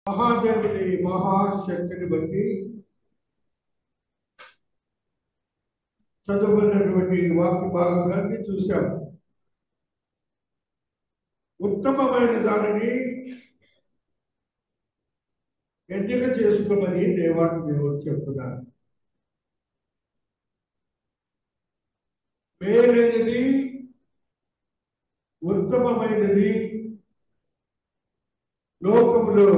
మహాదేవుని మహాశక్తిని బట్టి చదువుకున్నటువంటి వాక్య భాగాన్ని చూశాం. ఉత్తమమైన దానిని ఎంపిక చేసుకోమని దేవానికి దేవుడు చెప్తున్నారు. మేలైనది, ఉత్తమమైనది, లోకములో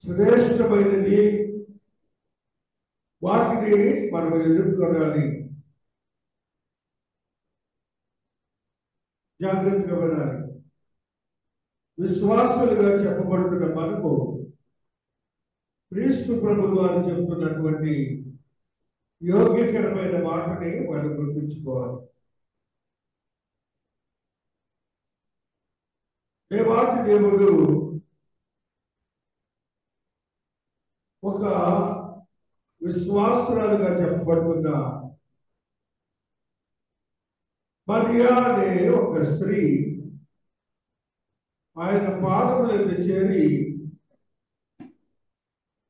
శ్రేష్టమైనది, వాటిని మనం ఎదుర్కొనాలి, జాగ్రత్తగా వినాలి. విశ్వాసులుగా చెప్పబడుతున్న మనకు క్రీస్తు ప్రభువు వారు చెప్తున్నటువంటి యోగ్యకరమైన మాటని మనం గుర్తుంచుకోవాలి. దేవాది దేవుడు ఒక విశ్వాసురాలుగా చెప్పబడుతున్న మరియా అనే ఒక స్త్రీ ఆయన పాదముల యొద్ద చేరి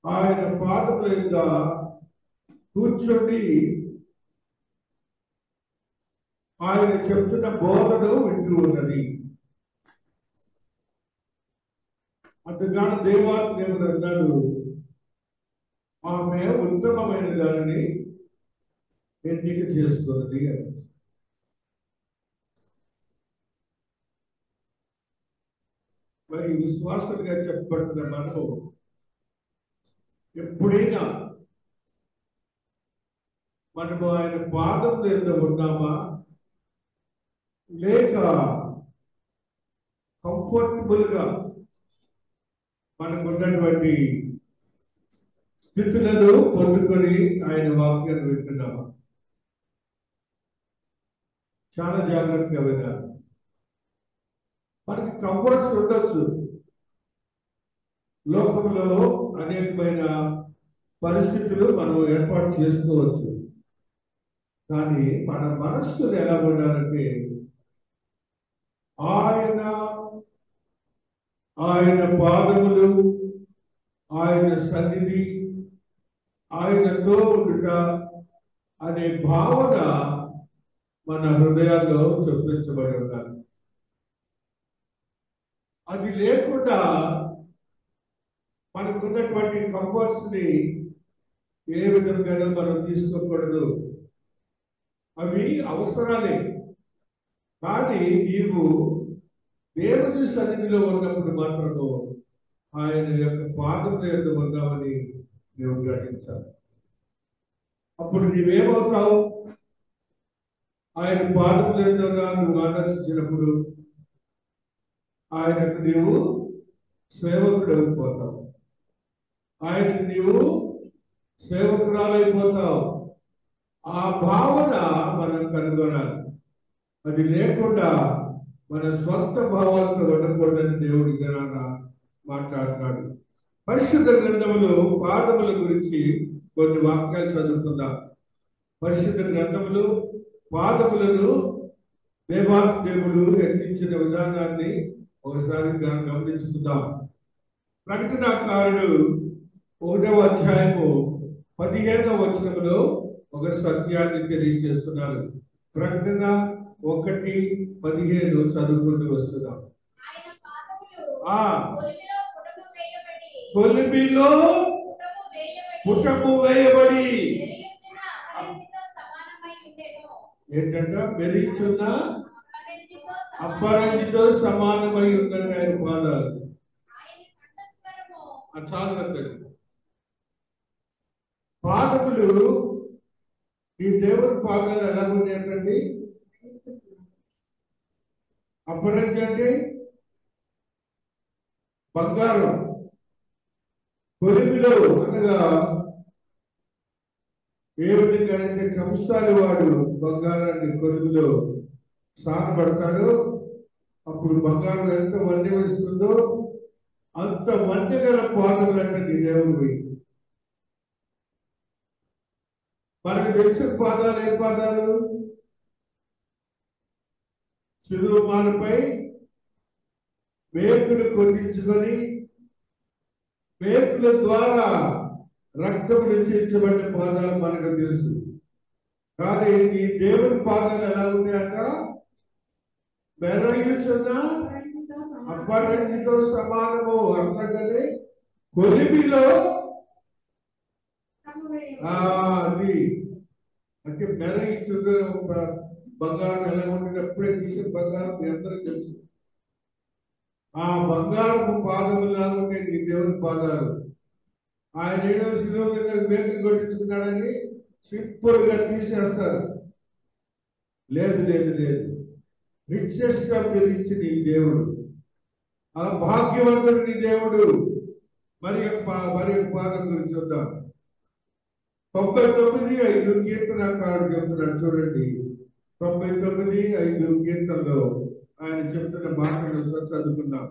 ఆయన పాదముల యొద్ద కూర్చొని ఆయన చెప్తున్న బోధను వింటూ ఉన్నది. అంతగాను దేవాది దేవుడు అన్నాడు, ఆమె ఉత్తమమైన దానిని ఎన్నిక చేసుకున్నది అని. మరి విశ్వాసులుగా చెప్పబడుతున్న మనము ఎప్పుడైనా మనము ఆయన పాదం మీద ఉన్నామా, లేక కంఫర్టబుల్ గా మనకు ఉన్నటువంటి స్థితులను పొందుకొని ఆయన వాక్యాన్ని వింటున్నామా? చాలా జాగ్రత్తగా వినాలి. మనకి కంఫర్ట్స్ ఉండొచ్చు, లోకంలో అనేకమైన పరిస్థితులు మనం ఏర్పాటు చేసుకోవచ్చు. కానీ మన మనస్సులు ఎలా ఉండాలంటే ఆయన పాదములు, ఆయన సన్నిధి, ఆయనతో ఉండుట అనే భావన మన హృదయాల్లో చొప్పించబడి ఉండాలి. అది లేకుండా మనకున్నటువంటి కంఫర్ట్స్ ని ఏ విధంగానూ మనం తీసుకోకూడదు. అవి అవసరాలే, కానీ నీవు దేవుని సన్నిధిలో ఉన్నప్పుడు మాత్రము ఆయన యొక్క పాదముల యొద్ద ఉన్నామని నీవు గ్రహించాలి. అప్పుడు నీవేమవుతావు? ఆయన పాదముల యొద్ద నువ్వు ఆదర్శించినప్పుడు ఆయనకు నీవు సేవకుడు అయిపోతావు, ఆయనకు నీవు సేవకురాలైపోతావు. ఆ భావన మనం కనుగొనాలి. అది లేకుండా మన స్వంత భావాలతో ఉండకూడదని దేవుడి జ్ఞాన మాట్లాడుతున్నాడు. పరిశుద్ధ గ్రంథములో పాదముల గురించి కొన్ని వాక్యాలు చదువుకుందాం. పరిశుద్ధ గ్రంథములు పాదములను దేవాది దేవుడు హెచ్చించిన విధానాన్ని ఒకసారి గమనించుకుందాం. ప్రకటనకారుడు 1వ అధ్యాయము 15వ వచనములో ఒక సత్యాన్ని తెలియజేస్తున్నారు. ప్రకటన 1:15 చదువుకుంటూ వస్తున్నాం. కొలిమిలో పుటము వేయబడి ఏంటంట మెరిచున్న అప్పరంజితో సమానమై ఉందండి ఆయన పాదాలు. చాలు. పాదములు, ఈ దేవుని పాదాలు ఎలా ఉన్నాయండి? అప్పరంజి అంటే బంగారం. కొలిమిలో అనగా ఏ విధంగా అయితే కంసాలి వాడు బంగారాన్ని కొలిమిలో సానబడతాడో అప్పుడు బంగారం ఎంత వన్నె వస్తుందో అంత వన్నె గల పాదములు అంటే దేవుడివి. మనకు తెలిసిన పాదాలు ఏ పాదాలు? సిలువ మాలపై మేకులు కొట్టించుకొని మేకుల ద్వారా రక్తం నిశ్చయించబడిన పాదాలు మనకు తెలుసు. కానీ ఈ దేవుని పాదాలు ఎలా ఉన్నాయట? మెరయుచున్న అపరంజితో సమానము. అట్లాగనే కొలిమిలో అది అంటే మెరయుచున్న బంగారం ఎలా ఉండేటప్పుడే తీసిన బంగారం మీ అందరికీ తెలుసు. ఆ బంగారపు పాదములా ఉండేది దేవుని పాదాలు. ఆయన ఏదో శిలువ మీద మేకలు కొట్టించుకున్నాడని సింపుల్ గా తీసేస్తారు. లేదు లేదు లేదు, రిచెస్ట్ గా పెరిగించి నీ దేవుడు, ఆ భాగ్యవంతుడు నీ దేవుడు. మరి పాదం గురించి చూద్దాం. 99:5 కీర్తనకారుడు చెప్తున్నాడు చూడండి. 99:5 కీర్తనలో ఆయన చెప్తున్న మాటలు చదువుకుందాం.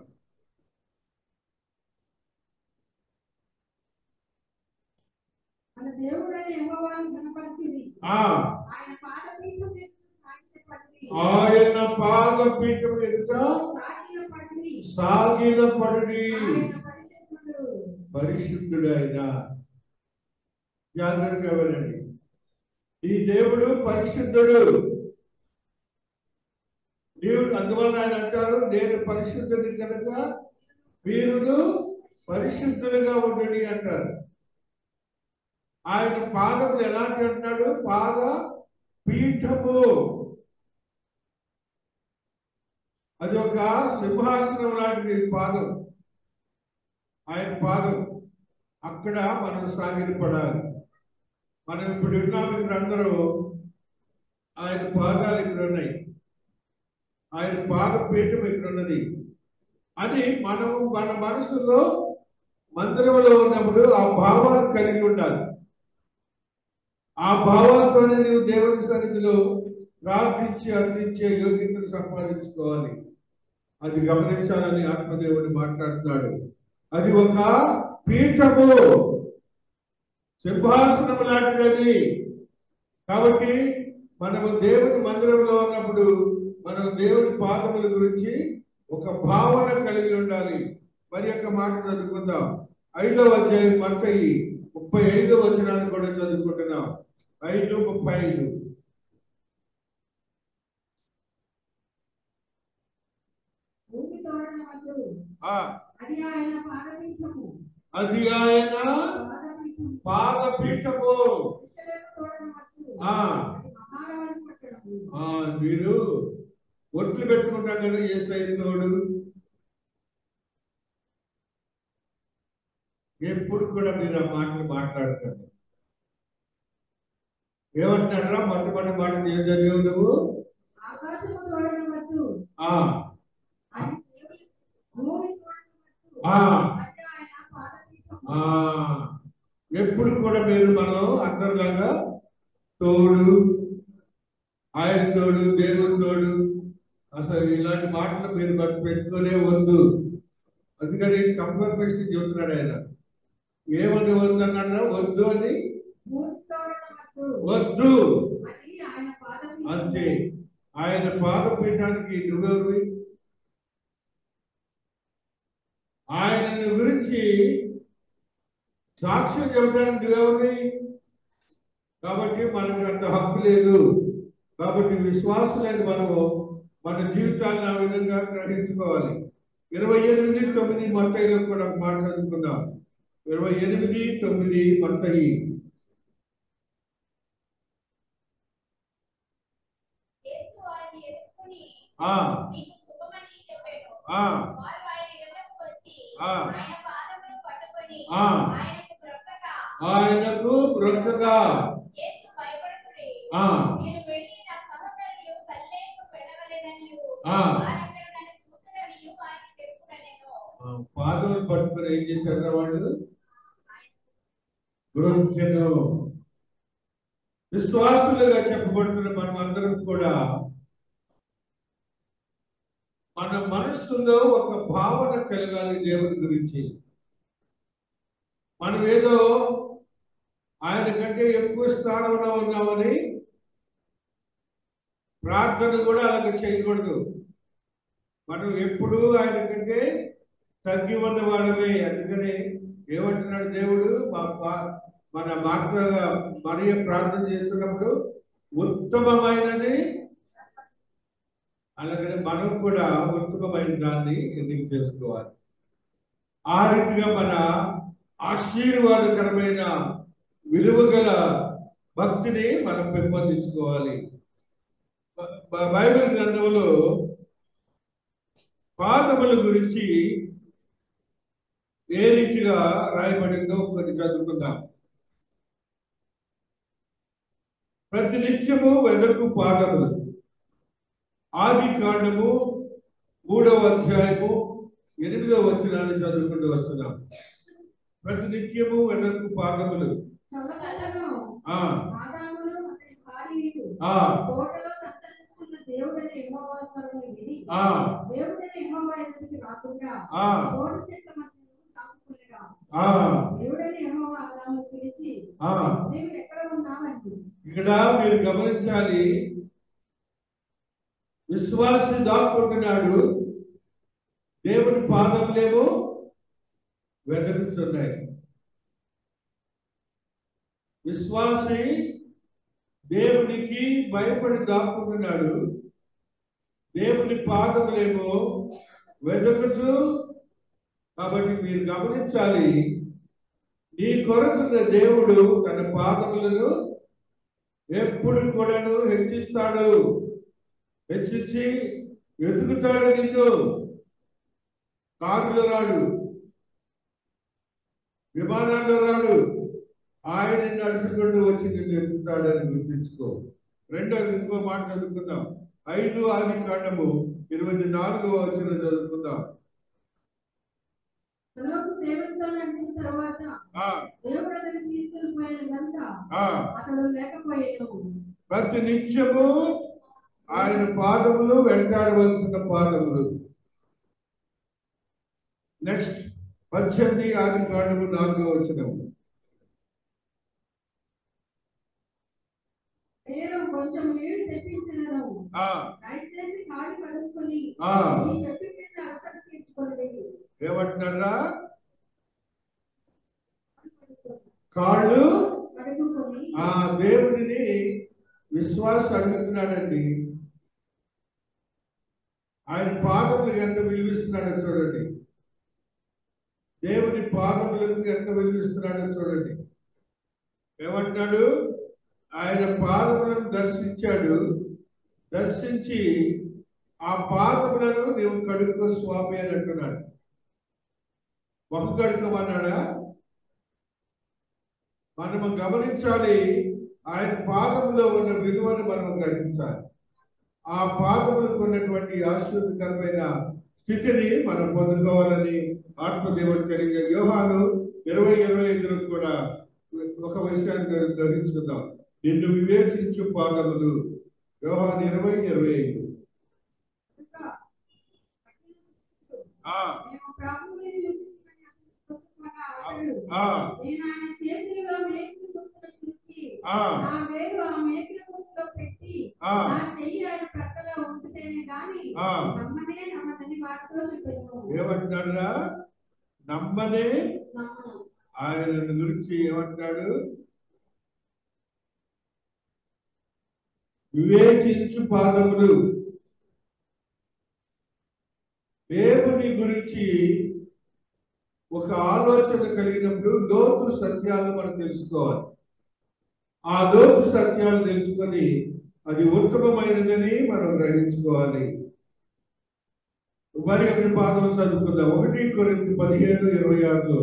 ఆయన పాదపీఠం ఎదుట సాగిల పడుడి, పరిశుద్ధుడు ఆయన. జాగ్రత్తగా వినండి, ఈ దేవుడు పరిశుద్ధుడు. దేవుడు అందువల్ల ఆయన అంటారు, నేను పరిశుద్ధుని కనుక వీరును పరిశుద్ధులుగా ఉండండి అంటారు. ఆయన పాదములు ఎలాంటి అంటున్నాడు? పాద పీఠము. అది ఒక సింహాసనం లాంటి పాదం. ఆయన పాదం అక్కడ మనం సాగిలపడాలి. మనం ఇప్పుడు విన్నాము, ఇక్కడ అందరూ ఆయన పాదాలు ఇక్కడ ఉన్నాయి, ఆయన పాద పీఠం ఇక్కడ ఉన్నది అని మనము మన మనసులో మందిరంలో ఉన్నప్పుడు ఆ భావాలు కలిగి ఉండాలి. ఆ భావాలతోనే నువ్వు దేవుని సన్నిధిలో ప్రార్థించి అందించే యోగ్యతను సంపాదించుకోవాలి. అది గమనించాలని ఆత్మదేవుడు మాట్లాడుతున్నాడు. అది ఒక పీఠము, సింహాసనం లాంటిది. కాబట్టి మనము దేవుని మందిరంలో ఉన్నప్పుడు మనం దేవుని పాదముల గురించి ఒక భావన కలిగి ఉండాలి. మరి యొక్క మాట చదువుకుందాం. 5వ అధ్యాయం మత్తయి 35వ వచనాన్ని కూడా చదువుకుంటున్నాం. 5:35. అది ఆయన పాదపీఠము. మీరు ఒట్లు పెట్టుకుంటాం కదా యేసయ్య తోడు. ఎప్పుడు కూడా మీరు ఆ మాటలు మాట్లాడతారు. ఏమంటారా? మొట్టమొదటి మాట ఏం చదివావు నువ్వు? ఎప్పుడు కూడా మీరు మనం అందరిలాగా తోడు, ఆయన తోడు, దేవుని తోడు, అసలు ఇలాంటి మాటలు మీరు పెట్టుకునే వద్దు. అందుకని కన్ఫర్మేషన్ చెప్తున్నాడు ఆయన. ఏమని వద్దు అన్నాడు? వద్దు అని వద్దు అంతే. ఆయన పాదపీఠానికి నువ్వెవరి? ఆయన గురించి సాక్ష్యం చెప్పడానికి నువ్వెవరి? కాబట్టి మనకు అంత హక్కు లేదు. కాబట్టి విశ్వాసులైన మనము మన జీవితాన్ని ఆ విధంగా గ్రహించుకోవాలి. 28:9 మత్తయిలో కూడా మాట్లాడుకుందాం. 28:9 మత్తయి. ఆయనకు బ్రొక్కగా పాదములు పట్టుకుని ఏం చేశారు వాళ్ళు? బ్రొక్కెను. విశ్వాసులుగా చెప్పబడుతున్న మనం అందరం కూడా మన మనస్సులో ఒక భావన కలగాలి దేవుని గురించి. మనం ఏదో ఆయన కంటే ఎక్కువ స్థానంలో ఉన్నామని ప్రార్థన కూడా అలాగే చేయకూడదు. మనం ఎప్పుడూ ఆయన కంటే తగ్గి ఉన్న వాళ్ళమే. అందుకని ఏమంటారు? ఏమంటున్నాడు దేవుడు మన మరియ ప్రార్థన చేస్తున్నప్పుడు ఉత్తమమైనది, అలాగే మనం కూడా ఉత్తమమైన దాన్ని ఎన్నిక చేసుకోవాలి. ఆ రీతిగా మన ఆశీర్వాదకరమైన విలువగల భక్తిని మనం పెంపొందించుకోవాలి. బైబిల్ గ్రంథంలో పాదముల గురించి ఏ రీతిగా రాయబడిందో కొన్ని చదువుకుందాం. ప్రతి నిత్యము వెదకు పాదములు. ఆది కాండము 3వ అధ్యాయము 8వ వచనాన్ని చదువుకుంటూ వస్తున్నాం. ప్రతి నిత్యము వెదకు పాదములు. ఇక్కడ మీరు గమనించాలి, విశ్వాసి దాక్కుంటున్నాడు, దేవుని పాదములేమో వెదకుతున్నాయి. విశ్వాసి దేవునికి భయపడి దాక్కుంటున్నాడు, దేవుని పాదములేమో వెదకుతూ. కాబట్టి మీరు గమనించాలి, నీ కొరకున్న దేవుడు తన పాదములను ఎప్పుడు కూడాను హెచ్చిస్తాడు, హెచ్చించి వెతుకుతాడు. నిన్ను కారులో రాడు, విమానాల్లో రాడు, ఆయన నిన్ను అడుచుకుంటూ వచ్చి నిన్ను వెతుకుతాడని గుర్తించుకో. రెండోది ఇంకో మాట చదువుకుందాం. 5 ఆది కాండము 24వ వచనం చదువుకుందాం. ప్రతి నిత్యము ఆయన పాదములు వెంటాడవలసిన పాదములు. నెక్స్ట్ 18 ఆది కాండము 4వ వచనం. కొంచెం నీళ్లు తెప్పించను, దయచేసి కాళ్ళు కడుక్కొని ఏమంటున్నారా? కాళ్ళు దేవుడిని విశ్వాస అడుగుతున్నాడండి. ఆయన పాదములకు ఎంత విలువిస్తున్నాడో చూడండి. దేవుని పాదములకు ఎంత విలువిస్తున్నాడో చూడండి. ఏమంటున్నాడు? ఆయన పాదములను దర్శించాడు, దర్శించి ఆ పాదములను నీవు కడుక్కో స్వామి అని అంటున్నాడు. ఒక కడుక్కోమన్నాడా? మనము గమనించాలి, ఆయన పాదములో ఉన్న విలువను మనం గ్రహించాలి. ఆ పాదములకు ఉన్నటువంటి ఆశీర్వదకరమైన స్థితిని మనం పొందుకోవాలని ఆత్మదేవుడు తెలియజే. యోహాను 20:25 కూడా ఒక విషయాన్ని గ్రహించుకుందాం. నిన్ను వివేచించు పాదములు. యోహాను 20:25. ఏమంటున్నాడురా? నమ్మనే. ఆయన గురించి ఏమంటాడు? వివేచించు పాదములు. దేవుని గురించి ఒక ఆలోచన కలిగినప్పుడు లోతు సత్యాలను మనం తెలుసుకోవాలి. ఆ లోతు సత్యాలు తెలుసుకొని అది ఉత్తమమైనదని మనం గ్రహించుకోవాలి. మరి ఒకటి పాదం చదువుకుందాం. 1 కొరింథీ 15:26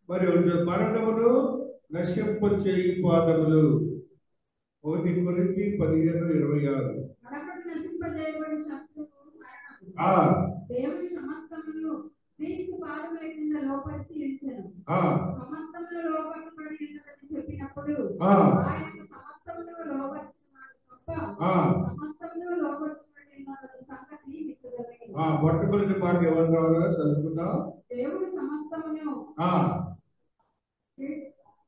మరి మరణమును నశింపచేయు పాదములు. 1 కొరింథీ 15:26. దేవుని సమస్తమును క్రీస్తు పాదముల కింద లోపరిచి ఉంచెను. సమస్తమును లోపరచబడి ఉన్నదని చెప్పినప్పుడు ఆయనకు సమస్తమును లోపరిచినాడు తప్ప సమస్తమును లోపరచబడి ఉన్నదని సంగతి విషదమైనది. మొట్టమొదటి మాట ఏమన్నారో చదువుకున్నా. దేవుడు సమస్తమును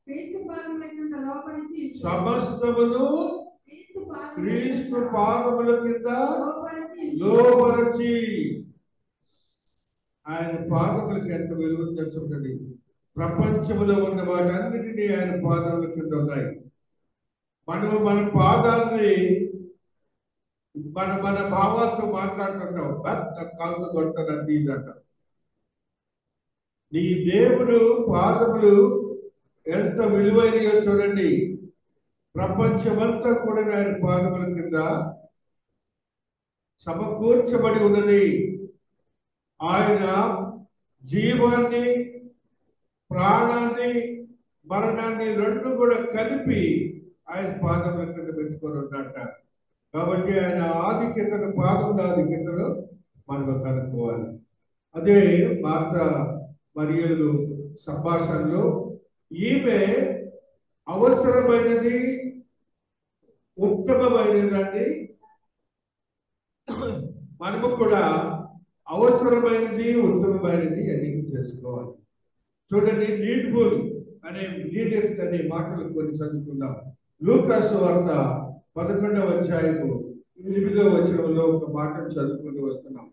క్రీస్తు పాదముల కింద లోపరిచి సమస్తమును క్రీస్తు పాదముల కింద లోపరచి. ఆయన పాదములకి ఎంత విలువ తెచ్చుంటండి. ప్రపంచంలో ఉన్న వాటన్నిటినీ ఆయన పాదాల కింద ఉన్నాయి. మన పాదాలని మన భావాలతో మాట్లాడుతుంటాం. కాలుతో కొడతాను అది ఇదంట. నీ దేవుడు పాదములు ఎంత విలువైనయో చూడండి. ప్రపంచమంతా కూడా ఆయన పాదముల కింద సమకూర్చబడి ఉన్నది. ఆయన జీవాన్ని, ప్రాణాన్ని, మరణాన్ని రెండు కూడా కలిపి ఆయన పాదముల కింద పెట్టుకొని ఉన్నట్ట. కాబట్టి ఆయన ఆధిక్యతను, పాదముల ఆధిక్యతను మనం కనుక్కోవాలి. అదే మార్తా మరియలు సంభాషణలో ఈమె అవసరమైనది, ఉత్తమమైనదాన్ని మనము కూడా అవసరమైనది, ఉత్తమమైనది అని చేసుకోవాలి. చూడండి, నీడ్ఫుల్ నీడెడ్ అనే మాటలు కొన్ని చదువుకుందాం. లూకాసు వార్త 11వ అధ్యాయము 8వ వచనంలో ఒక మాటను చదువుకుంటూ వస్తున్నాం.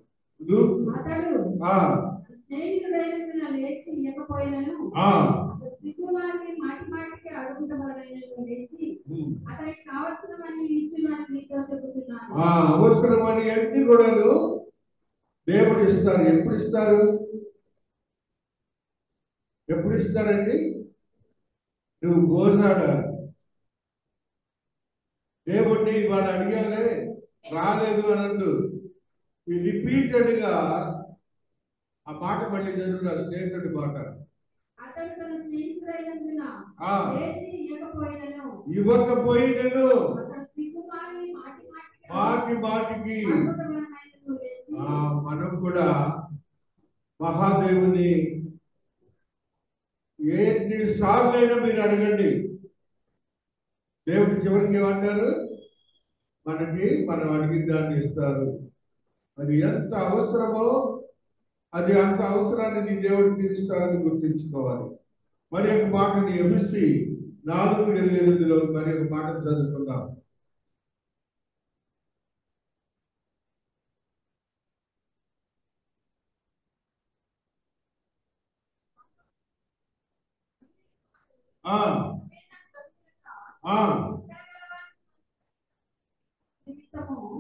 అవసరమని అన్ని కూడా దేవుడు ఇస్తారు. ఎప్పుడు ఇస్తారు? ఎప్పుడు ఇస్తారండి? నువ్వు గోజాడాలి. దేవుడిని వాళ్ళు అడిగానే రాలేదు అనందు. ఈ రిపీటెడ్ గా ఆ మాట మళ్ళీ జరుగుతుంది. ఆ స్నేహితుడి మాట ఇవ్వకపోయినను మాటి మాటికి మనం కూడా మహాదేవుని ఎన్నిసార్లైనా మీరు అడగండి, దేవుడు చివరికి ఏమంటారు? మనం అడిగిన దాన్ని ఇస్తారు. అది ఎంత అవసరమో అది అంత అవసరాన్ని నీ దేవుడు తీరుస్తారని గుర్తించుకోవాలి. మరి ఒక మాటని ఎఫెసీ 4:8లో మరి ఒక మాట చదువుకుందాం.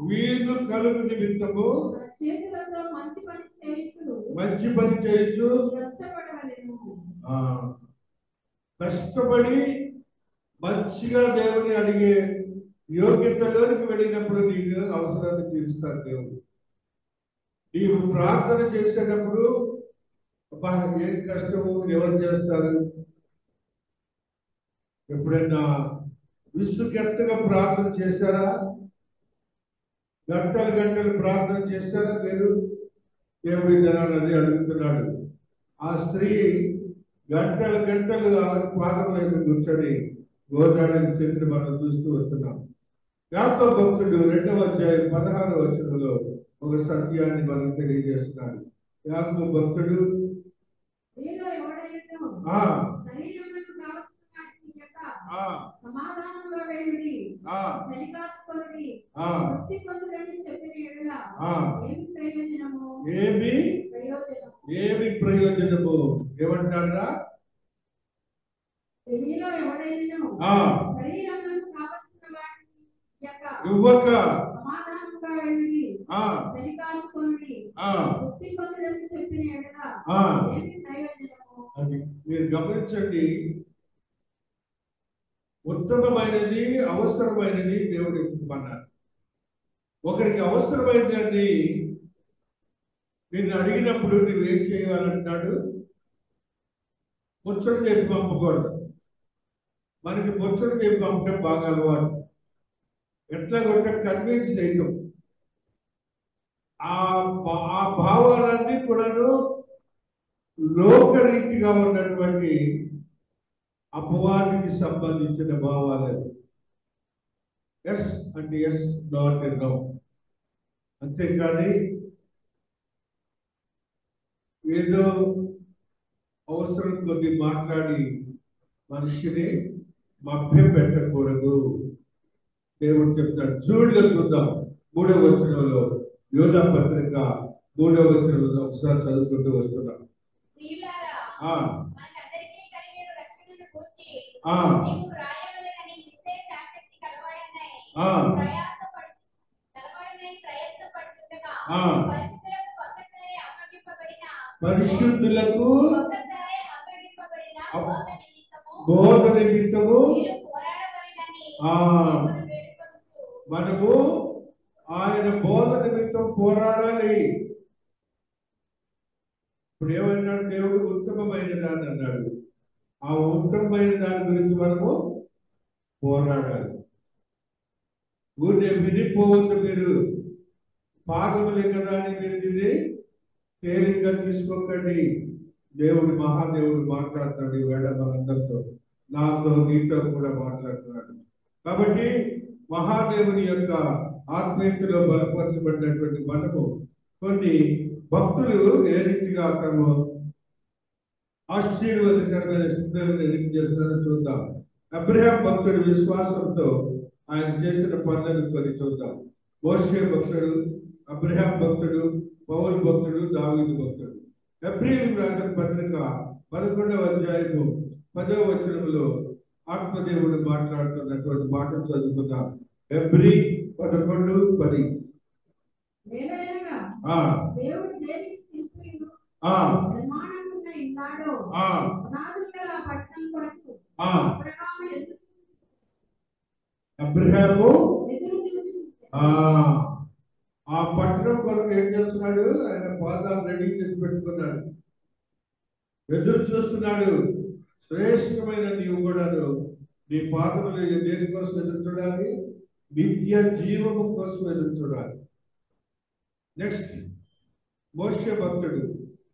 వీళ్ళు కలుగు నిమిత్తము మంచి పని చేయొచ్చు. కష్టపడి మంచిగా దేవుని అడిగే యోగ్యతలోనికి వెళ్ళినప్పుడు నీకు అవసరాన్ని తీరుస్తాడు దేవుడు. నీవు ప్రార్థన చేసేటప్పుడు ఏం కష్టము ఎవరు చేస్తారు? ఎప్పుడైనా విసుగెత్తగా ప్రార్థన చేశారా? గంటలు గంటలు ప్రార్థన చేశారా మీరు? దేవుడి జనాన్ని అది అడుగుతున్నాడు. ఆ స్త్రీ గంటలు గంటలు పాదముల యొక్క కూర్చొని గోదావరి స్థితిని మనం చూస్తూ వస్తున్నాం. యాకోబు భక్తుడు 2వ అధ్యాయం 16వ వచనంలో ఒక సత్యాన్ని మనం తెలియజేస్తున్నాడు. యాకోబు భక్తుడు ఏమి ప్రయోజనము ఏమంటారా? ఇవ్వక అది మీరు గమనించండి. ఉత్తమమైనది, అవసరమైనది దేవుడు ఎత్తుకుమన్నారు. ఒకరికి అవసరమైనది నిన్ను అడిగినప్పుడు నువ్వేం చేయాలంటాడు? ముచ్చట చెప్పి పంపకూడదు. మనకి ముచ్చట చెప్పి పంపడం బాగా అలవాటు. ఎట్లా కొట్ట కన్విన్స్ చేయటం. ఆ భావాలన్నీ కూడాను లోకరీతిగా ఉన్నటువంటి అపవాదికి సంబంధించిన భావాలు. ఎస్ అంటే ఎస్, నాట్ అంటే నో. అంతేకాని ఏదో అవసరం కొద్ది మాట్లాడి మనిషిని మభ్య పెట్టకూడదు. దేవుడు చెప్తాడు. జూడ్లో చూద్దాం 3వ వచనంలో, యోధా పత్రిక 3వ వచనంలో ఒకసారి చదువుకుంటూ వస్తున్నాం. నీవు రాయవలెనని విశేష ఆసక్తి కలవాడనై ప్రయత్నపడుచుండగా పరిశుద్ధులకు బోధ నిమిత్తము మనము ఆయన బోధ నిమిత్తం పోరాడాలి. ఇప్పుడు ఏమన్నాడు దేవుడు? ఉత్తమమైన దాన్ని అన్నాడు. ఆ ఉత్తమమైన దాని గురించి మనము పోరాడాలి. ఊరినే వినిపోవద్దు. మీరు పాదములే కదా అని మీరు దీన్ని తేలిగ్గా తీసుకోకండి. దేవుడు మహాదేవుడు మాట్లాడుతున్నాడు ఈవేళ మనందరితో, నాతో నీతో కూడా మాట్లాడుతున్నాడు. కాబట్టి మహాదేవుని యొక్క ఆత్మీయతలో బలపరచబడినటువంటి మనము కొన్ని భక్తులు ఏ రీతిగా తమ ఆశీర్వాదకరమైన స్థితులను ఎన్నిక చేస్తున్నారో చూద్దాం. అబ్రహాం భక్తుడు విశ్వాసంతో ఆయన చేసిన పనులను కొన్ని చూద్దాం. మోషే భక్తుడు, అబ్రహాం భక్తుడు, పౌలు భక్తుడు, దావీదు భక్తుడు. హెబ్రీయులకు రాసిన పత్రిక 11వ అధ్యాయము 10వ వచనంలో ఆత్మదేవుడు మాట్లాడుతున్నటువంటి మాటలు చదువుకుందాం. హెబ్రీ 11:10. దేవుడు దేనికి శిల్పియు ప్రమాణమున్న ఇన్నాడో అనాథుల పట్టణం కొరకు అబ్రహాము ఆ పట్టణం కొరకు ఏం చేస్తున్నాడు? ఆయన పాదాలు రెడీ చేసి పెట్టుకున్నాడు, ఎదురు చూస్తున్నాడు. శ్రేష్టమైన నీవు కూడాను నీ పాదములు దేనికోసం ఎదురు చూడాలి? నిత్య జీవము కోసం ఎదురు చూడాలి. నెక్స్ట్ మోషే భక్తుడు,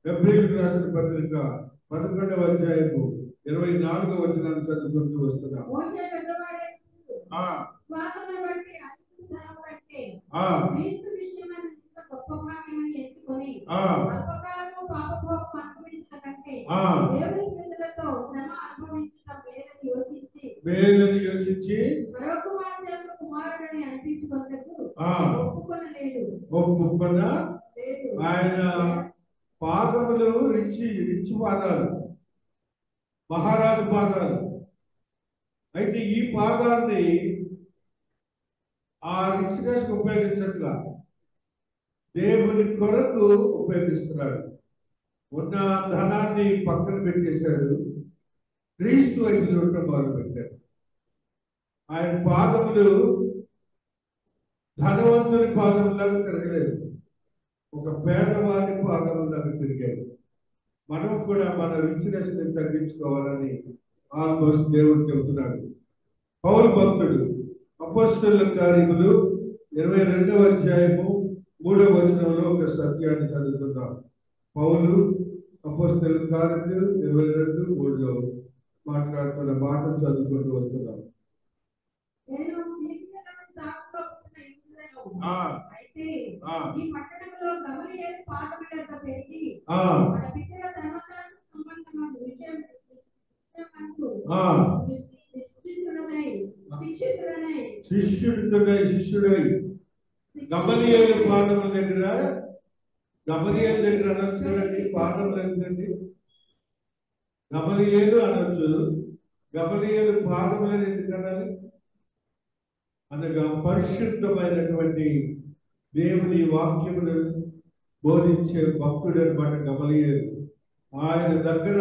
హెబ్రీయులకు రాసిన పత్రిక 11వ అధ్యాయము 24వ వచనాన్ని చదువుకుంటూ వస్తున్నాం. మేలని యోచించి ఒప్పుకొన ఆయన పాదములు రిచి పాదాలు, మహారాజు పాదాలు. అయితే ఈ పాదాన్ని ఆ రిచ్నెస్ ఉపయోగించట్లా, దేవుని కొరకు ఉపయోగిస్తున్నాడు. ఉన్న ధనాన్ని పక్కన పెట్టేశాడు, క్రీస్తు వైపు చూడటం మొదలు పెట్టాడు. ఆయన పాదములు ధనవంతుని పాదములాగా తిరగలేదు, ఒక పేదవాడి పాదములాగా తిరిగాడు. మనం కూడా మన రిచ్నెస్ ని తగ్గించుకోవాలని ఆల్మోస్ట్ దేవుడు చెబుతున్నాడు. పౌలు భక్తుడు, అపోస్తలుల కార్యములు 22వ అధ్యాయము 3వ వచనంలో ఒక సత్యాన్ని చదువుతున్నాం. పౌలు అపోస్తలుల కార్యములు 22:3లో మాట్లాడుతున్న మాటలు చదువుకుంటూ వస్తున్నాం. శిష్యుడై గమలీయేలు పాదముల దగ్గర, గమలీయేలు దగ్గర అనొచ్చు కదండి, పాదములు ఏంటండి? గమలీయేలు అనొచ్చు, గమలీయేలు పాదములను ఎందుకు అనాలి? అనగా పరిశుద్ధమైనటువంటి దేవుని వాక్యమును బోధించే భక్తుడు అనమాట గమలీయేలు. ఆయన దగ్గర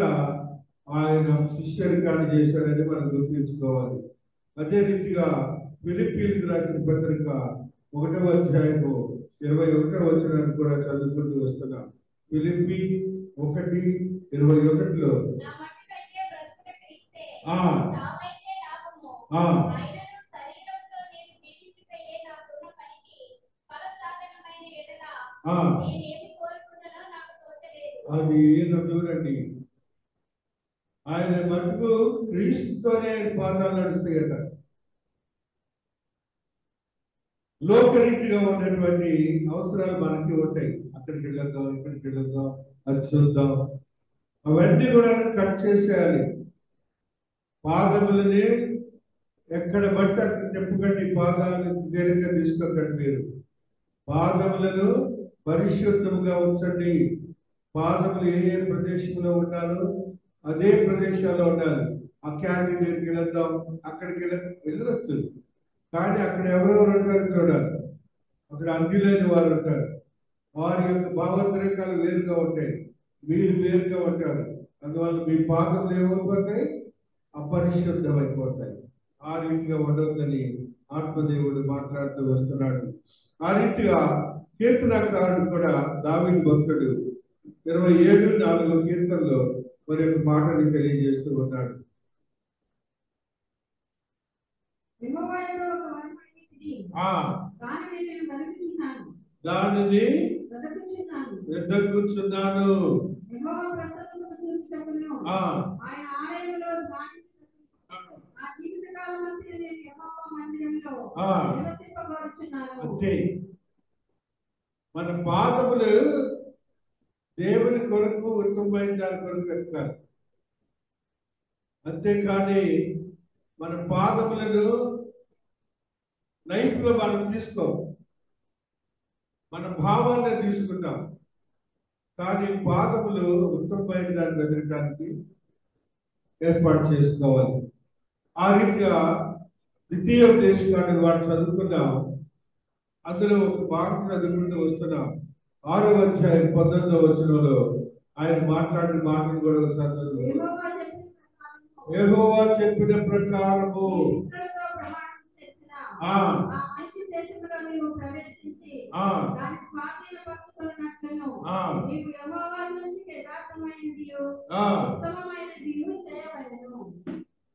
ఆయన శిష్యరికాన్ని చేశాడని మనం గుర్తించుకోవాలి. అదే రీతిగా ఫిలిప్పీయులకు రాసిన పత్రిక 1వ అధ్యాయము 21వ వచనాన్ని కూడా చదువుకుంటూ వస్తున్నాం. ఫిలిప్పీ 1:21లో అది చూడండి, ఆయన మటుకు క్రీస్తుతోనే ఆయన పాదాలు నడుస్తాయట. లోకరీతిగా ఉన్నటువంటి అవసరాలు మనకి ఉంటాయి, అక్కడికి వెళ్ళొద్దాం, ఇక్కడికి వెళ్ళొద్దాం, అది చూద్దాం, అవన్నీ కూడా కట్ చేసేయాలి. పాదములని ఎక్కడ బట్టి అక్కడ చెప్పుకండి, పాదాలను తేలిక తీసుకోకండి. మీరు పాదములను పరిశుద్ధముగా ఉంచండి. పాదములు ఏ ప్రదేశంలో ఉండాలో అదే ప్రదేశాల్లో ఉండాలి. ఆ క్యాంటీన్ దగ్గరికి వెళ్దాం, అక్కడికి వెళ్ళొచ్చు. కానీ అక్కడ ఎవరెవరు ఉంటారో చూడాలి. అక్కడ అందిలేని వారు ఉంటారు. వారి యొక్క భావోద్రేకాలు వేరుగా ఉంటాయి, మీరు వేరుగా ఉంటారు. అందువల్ల మీ పాదములు ఏమైపోతాయి? అపరిశుద్ధమైపోతాయి. ఆ రీతిగా ఉండొద్దని ఆత్మదేవుడు మాట్లాడుతూ వస్తున్నాడు. ఆ రీతిగా కీర్తనకారుడు కూడా దావీదు భక్తుడు 27:4 కీర్తనలో మరి యొక్క మాటని తెలియజేస్తూ ఉన్నాడు. దానిని వెదకుచున్నాను. అంతే, మన పాదములు దేవుని కొరకు ఉత్తమమైన దాని కొరకు వెతకాలి. అంతేకాని మన పాదములను నైపులో మనం తీసుకోం, మన భావాన్ని తీసుకుంటాం. కానీ పాదములు ఉత్తమమైన దాన్ని వెతకడానికి ఏర్పాటు చేసుకోవాలి. ఆ రీతిగా ద్వితీయోపదేశకాండం వాడు చదువుకున్నాం. అందులో ఒక భాగం చదువుకుంటూ వస్తున్నాం. 6వ అధ్యాయం 19వ వచనంలో ఆయన మాట్లాడిన మాటలు కూడా చదువు. యెహోవా చెప్పిన ప్రకారము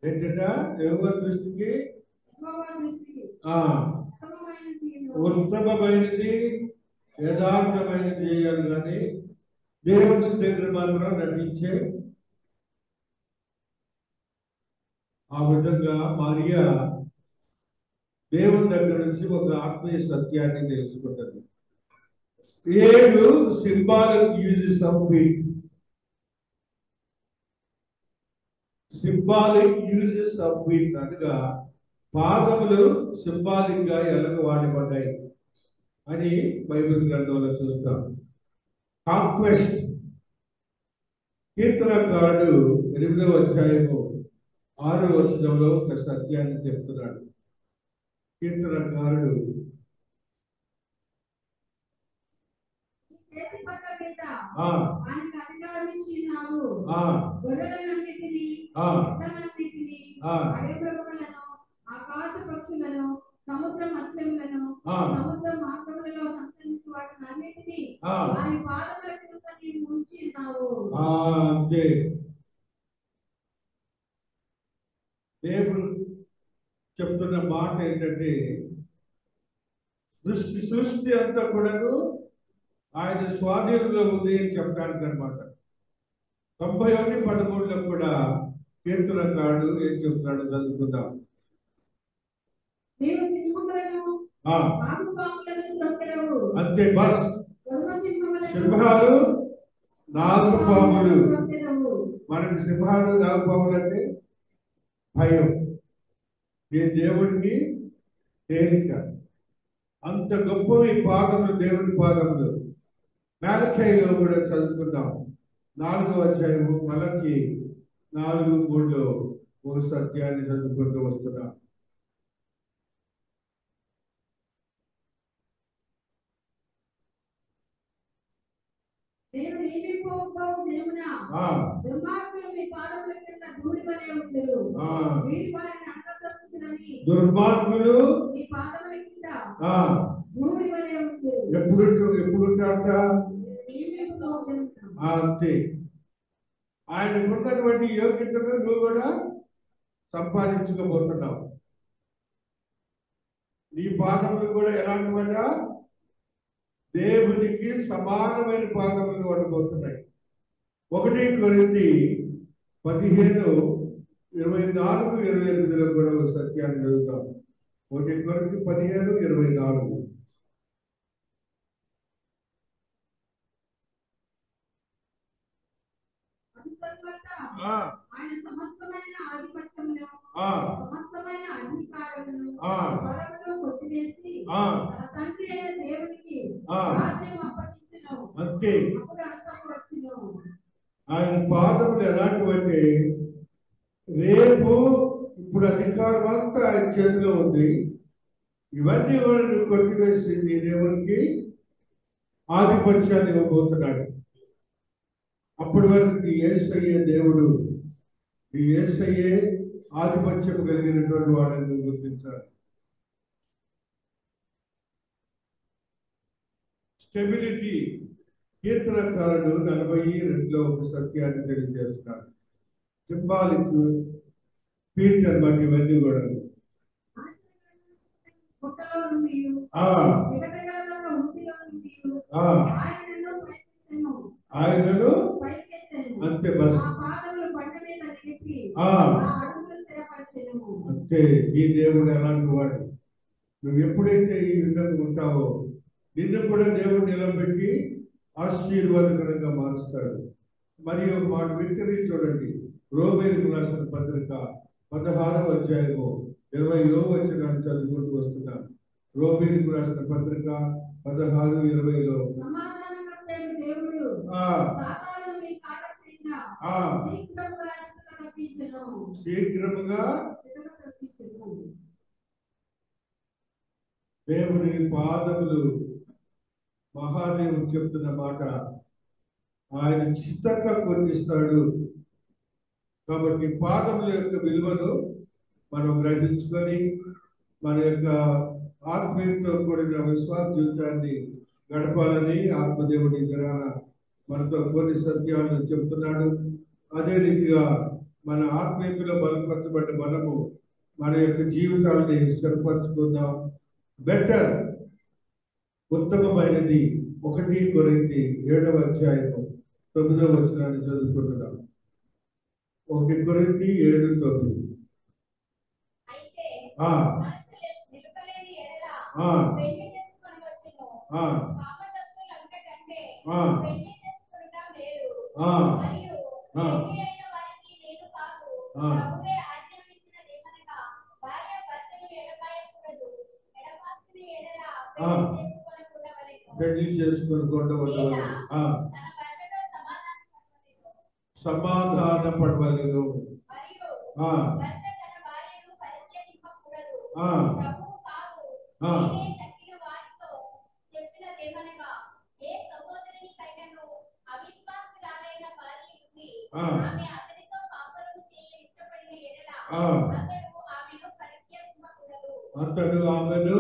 ఏంటంటే యెహోవా దృష్టికి ఉత్తమమైనది యథార్థమైనది చేయాలి. కానీ దేవుని దగ్గర మాత్రం నటించే ఆ విధంగా మరియా దేవుని దగ్గర నుంచి ఒక ఆత్మీయ సత్యాన్ని తెలుసుకుంటుంది. 7 symbolic uses of feet. Symbolic uses of feet అనగా పాదములు సింబాలిక్ గా ఎలాగ వాడబడ్డాయి అని బైబిల్ గ్రంథంలో చూస్తాం. కాంక్వెస్ట్. కీర్తనకారుడు 8వ అధ్యాయము 6వ వచనంలో ఒక సత్యాన్ని చెప్తున్నాడు. కీర్తనకారుడు సముద్ర మత్స్యములను సముద్ర మార్గములలో సంచరించు వాటిని అన్నిటినీ వారి పాదముల కింద నీవు ఉంచి ఉన్నావు. అంతే, దేవుడు చెప్తున్న మాట ఏంటంటే సృష్టి అంతా కూడాను ఆయన స్వాధీనంలో ఉంది అని చెప్పడానికి అనమాట. 91:13లో కూడా కీర్తనకారుడు ఏం చెప్తున్నాడు చదువుకుందాం. అంతే, బస్. సింహాలు నాగుపాములు. మనకి సింహాలు నాగుపాములు అంటే భయం. ఈ దేవుడికి తేలిక. అంత గొప్పవి పాదములు, దేవుడి పాదములు. మలకీలో కూడా చదువుకుందాం. 4వ అధ్యాయము మలకీ 4:3లో ఒక సత్యాన్ని చదువుకుంటూ వస్తున్నాం. దుర్మార్గులు ఎప్పుడు ఉంటారట? అంతే. ఆయనకున్నటువంటి యోగ్యతను నువ్వు కూడా సంపాదించుకోబోతున్నావు. నీ పాదములు కూడా ఎలాంటివట? దేవునికి సమానమైన పాదములు ఉండబోతున్నాయి. 1 కొరింథీ 15:24-28లో కూడా ఒక సత్యాన్ని చదువుతాం. 1 కొరింథీ 15:24. ఆయన సమస్తమైన ఆధిపత్యమును సమస్తమైన అధికారమును కొట్టివేసి తన తండ్రి అయిన దేవునికి రాజ్యం అప్పగించును. అంతే. అప్పుడు అంతము వచ్చును. ఆయన పాదములు ఎలాంటివంటే రేపు ఇప్పుడు అధికారం అంతా ఆయన చేతిలో ఉంది. ఇవన్నీ కూడా నువ్వు కొట్టివేసి నీ దేవునికి ఆధిపత్యాన్ని ఇవ్వబోతున్నాడు. అప్పటి వరకు నీ యేసయ్యే దేవుడు, నీ యేసయ్యే ఆధిపత్యం కలిగినటువంటి వాడని నువ్వు గుర్తించాలి. స్టెబిలిటీ. కీర్తనకారుడు 42లో ఒక సత్యాన్ని తెలియజేస్తున్నాడు. సింబాలిక్ పీటర్ బట్టి ఇవన్నీ కూడా ఆయనను అంతే బస్ అంతే. ఈ దేవుడు ఎలాంటి వాడు. నువ్వు ఎప్పుడైతే ఈ విధంగా ఉంటావో నిన్ను కూడా దేవుడు నిలబెట్టి ఆశీర్వాదకరంగా మారుస్తాడు. మరియు మాట విక్టరీ చూడండి. రోమేయులకు రాసిన పత్రిక 16వ అధ్యాయము 20వ వచనాన్ని చదువుకుంటూ వస్తున్నాం. రోమేయులకు రాసిన పత్రిక 16:20లో శీఘ్రముగా దేవుని పాదములు, మహాదేవుడు చెప్తున్న మాట, ఆయన చిత్తంగా కొట్టిస్తాడు. కాబట్టి పాదముల యొక్క విలువను మనం గ్రహించుకొని మన యొక్క ఆత్మీయతో కూడిన విశ్వాస జీవితాన్ని గడపాలని ఆత్మదేవుడి దినాన మనతో కొన్ని సత్యాలను చెబుతున్నాడు. అదే రీతిగా మన ఆత్మీయతలో బలపరచబడ్డ మనము మన యొక్క జీవితాన్ని స్థిరపరచుకుందాం. బెటర్, ఉత్తమమైనది 1 కొరింథీ 7వ అధ్యాయము 9వ వచనాన్ని చదువుకుంటున్నాం. 1 కొరింథీ 7:9. పెళ్లి చేసుకొని సమాధాన పడవలను. అతడు ఆమెను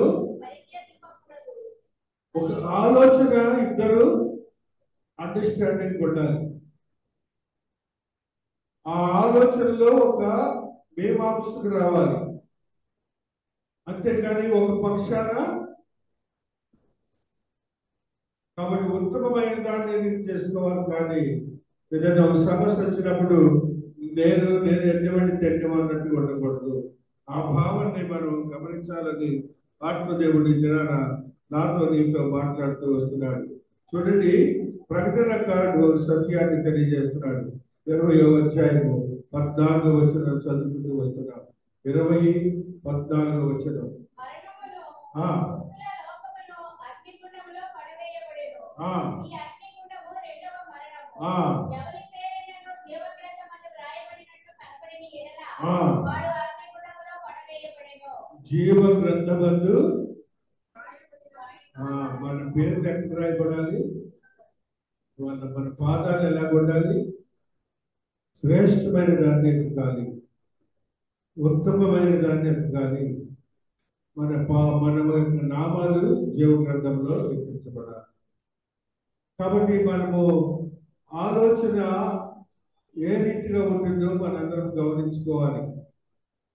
ఒక ఆలోచన, ఇద్దరు అండర్స్టాండింగ్ ఉండాలి. ఆ ఆలోచనలో ఒక మీమాంసకు రావాలి. అంతేకాని ఒక పక్షాన. కాబట్టి ఉత్తమమైన దాన్ని చేసుకోవాలి. కానీ ఏదైనా ఒక సమస్య వచ్చినప్పుడు నేను ఎటువంటి తెన్నమన్నట్టు ఉండకూడదు. ఆ భావాన్ని మనం గమనించాలని ఆత్మదేవుడి దినాన నాతో నీతో మాట్లాడుతూ వస్తున్నాడు. చూడండి, ప్రకటనకారుడు సత్యాన్ని తెలియజేస్తున్నాడు. 20వ అధ్యాయము 14వ వచనం చదువుకుంటూ వస్తున్నాం. 20:14వ వచనం. జీవ గ్రంథమందు మన పేరు ఎక్కడ రాయబడాలి, మన పాదాలు ఎలా ఉండాలి, శ్రేష్టమైన దాన్ని ఎక్కాలి, ఉత్తమమైన దాన్ని ఎక్కాలి. మన యొక్క నామాలు జీవ గ్రంథంలో లిఖించబడాలి. కాబట్టి మనము ఆలోచన ఏ రీతిగా ఉంటుందో మనందరం గమనించుకోవాలి.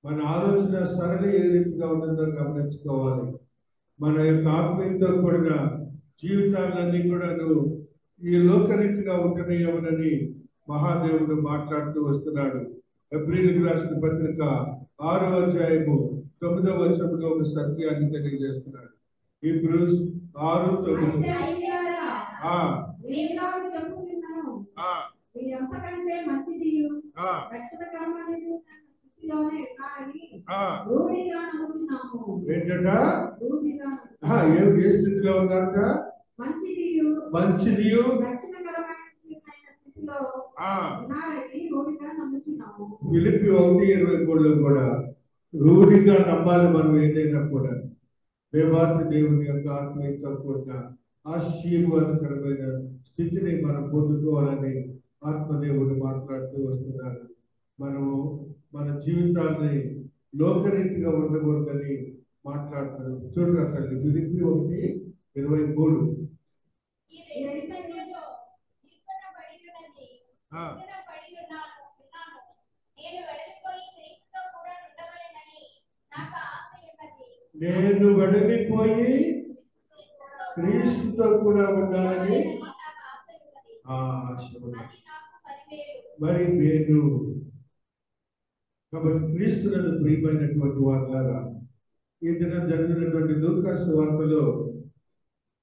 మన ఆలోచన సరళి ఏ రీతిగా ఉంటుందో గమనించుకోవాలి. మన యొక్క ఆత్మీయతో కూడిన జీవితాలన్నీ కూడా ఈ లోకరీతిగా ఉంటున్నాయేమోనని మహాదేవుడు మాట్లాడుతూ వస్తున్నాడు. హెబ్రీయులకు రాసిన పత్రిక 6వ అధ్యాయము 9వ వచనంలో ఒక సత్యాన్ని తెలియజేస్తున్నాడు. హీబ్రూస్ 6:9. ఏంటట? ఏ స్థితిలో ఉన్నారట? మంచిదియు ఉన్నారని రూఢిగా నమ్ముతున్నాము. ఫిలిప్పి 1:23 కూడా రూఢిగా నమ్మాలి. మనం ఏదైనా కూడా దేవాతి దేవుని యొక్క ఆత్మీయతో కూడిన ఆశీర్వాదకరమైన స్థితిని మనం పొందుకోవాలని ఆత్మదేవుడు మాట్లాడుతూ వస్తున్నారు. మనము మన జీవితాన్ని లోకరీతిగా ఉండకూడదని మాట్లాడుతున్నారు. చూడండి అసలు ఫిలిప్పి 1:23 నేను వెడలిపోయి క్రీస్తుతో కూడా ఉండాలని ఆశ మరి నేను. కాబట్టి క్రీస్తునందు ప్రియమైనటువంటి వారులారా, ఈ దినం జరిగినటువంటి లూకా సువార్తలో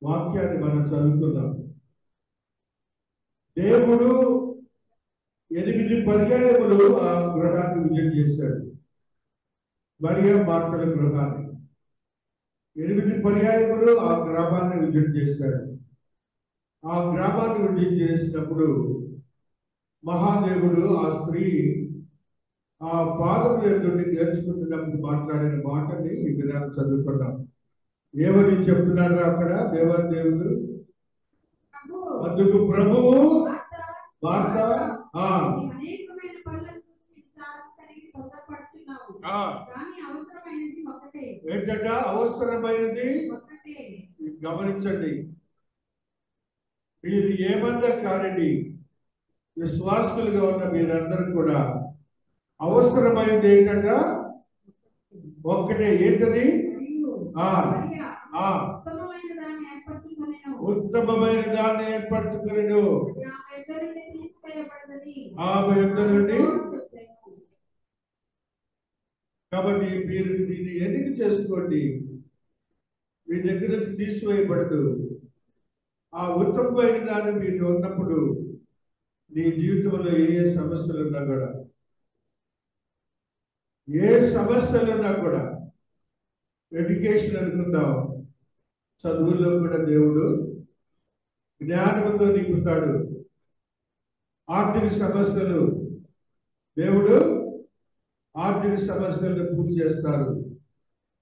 వాక్యాన్ని మనం చదువుకున్నాం. దేవుడు 8 పర్యాయములు ఆ గృహాన్ని విజయం చేశాడు. మరియా మార్తల గృహాన్ని 8 పర్యాయములు ఆ గ్రామాన్ని విజయం చేశాడు. ఆ గ్రామాన్ని విజయం చేసినప్పుడు మహాదేవుడు ఆ స్త్రీ ఆ పాదముల నుండి నేర్చుకుంటున్నప్పుడు మాట్లాడిన మాటని ఈ దినాన్ని చదువుకున్నాం. ఏమని చెప్తున్నారు అక్కడ దేవాదేవుడు? అందుకు ప్రభువు వార్త ఏంటంట? అవసరమైనది గమనించండి. మీరు ఏమన్నా కానండి, విశ్వాసులుగా ఉన్న మీరందరూ కూడా అవసరమైనది ఏంటంట? ఒక్కటే. ఏంటది? ఉత్తమమైన దాన్ని ఏర్పరచుకునేను. ఆమె యొద్ద నుండి. కాబట్టి మీరు దీన్ని ఎన్నిక చేసుకోండి. మీ దగ్గర నుంచి తీసివేయబడదు. ఆ ఉత్తమమైన దాన్ని మీరు ఉన్నప్పుడు నీ జీవితంలో ఏ సమస్యలు ఉన్నా కూడా, ఏ సమస్యలు ఉన్నా కూడా, ఎడ్యుకేషన్ అనుకుందాం, చదువుల్లో కూడా దేవుడు జ్ఞానంతో నింపుతాడు. ఆర్థిక సమస్యలు, దేవుడు ఆర్థిక సమస్యలను పూర్తి చేస్తారు.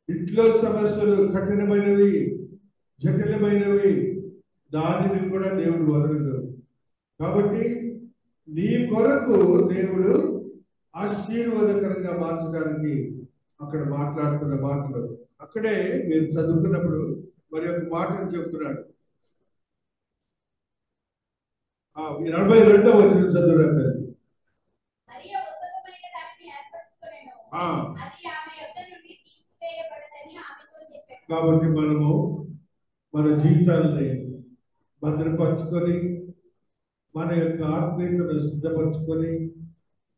ఇంట్లో సమస్యలు కఠినమైనవి, జటిలమైనవి, దానిని కూడా దేవుడు వదలడు. కాబట్టి నీ కొరకు దేవుడు ఆశీర్వాదకరంగా మార్చడానికి అక్కడ మాట్లాడుతున్న మాటలు అక్కడే మీరు చదువుకున్నప్పుడు మరి ఒక మాటను చెప్తున్నాడు. 42వ వచనం చదువురండి. కాబట్టి మనము మన జీవితాలని భద్రపరచుకొని, మన యొక్క ఆత్మీయతను సిద్ధపరచుకొని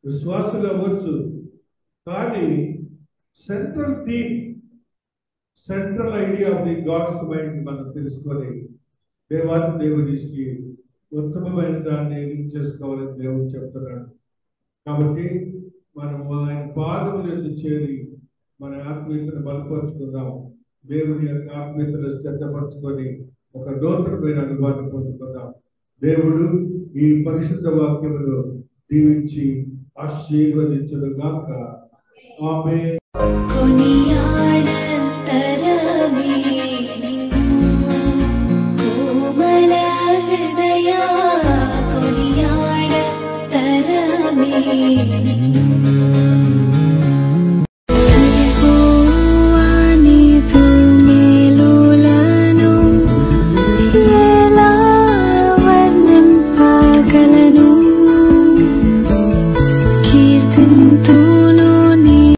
విశ్వాసులు అవ్వచ్చు. కానీ central theme, central idea of the god's mind మనం తెలుసుకొని దేవాది దేవుడికి ఉత్తమమైన దాన్ని చేసుకోవాలని దేవుడు చెప్తున్నాడు. కాబట్టి మనం ఆయన పాదముల యొద్ద చేరి మన ఆత్మీయతను బలపరుచుకుందాం. దేవుని యొక్క ఆత్మీయతను శ్రద్ధపరచుకొని ఒక నూతనమైన అనుభవాన్ని పొందుకుందాం. దేవుడు ఈ పరిశుద్ధ వాక్యమును దీవించి ఆశీర్వదించును గాక. ఆమేన్. कोमल हृदया कोनियाड तरमे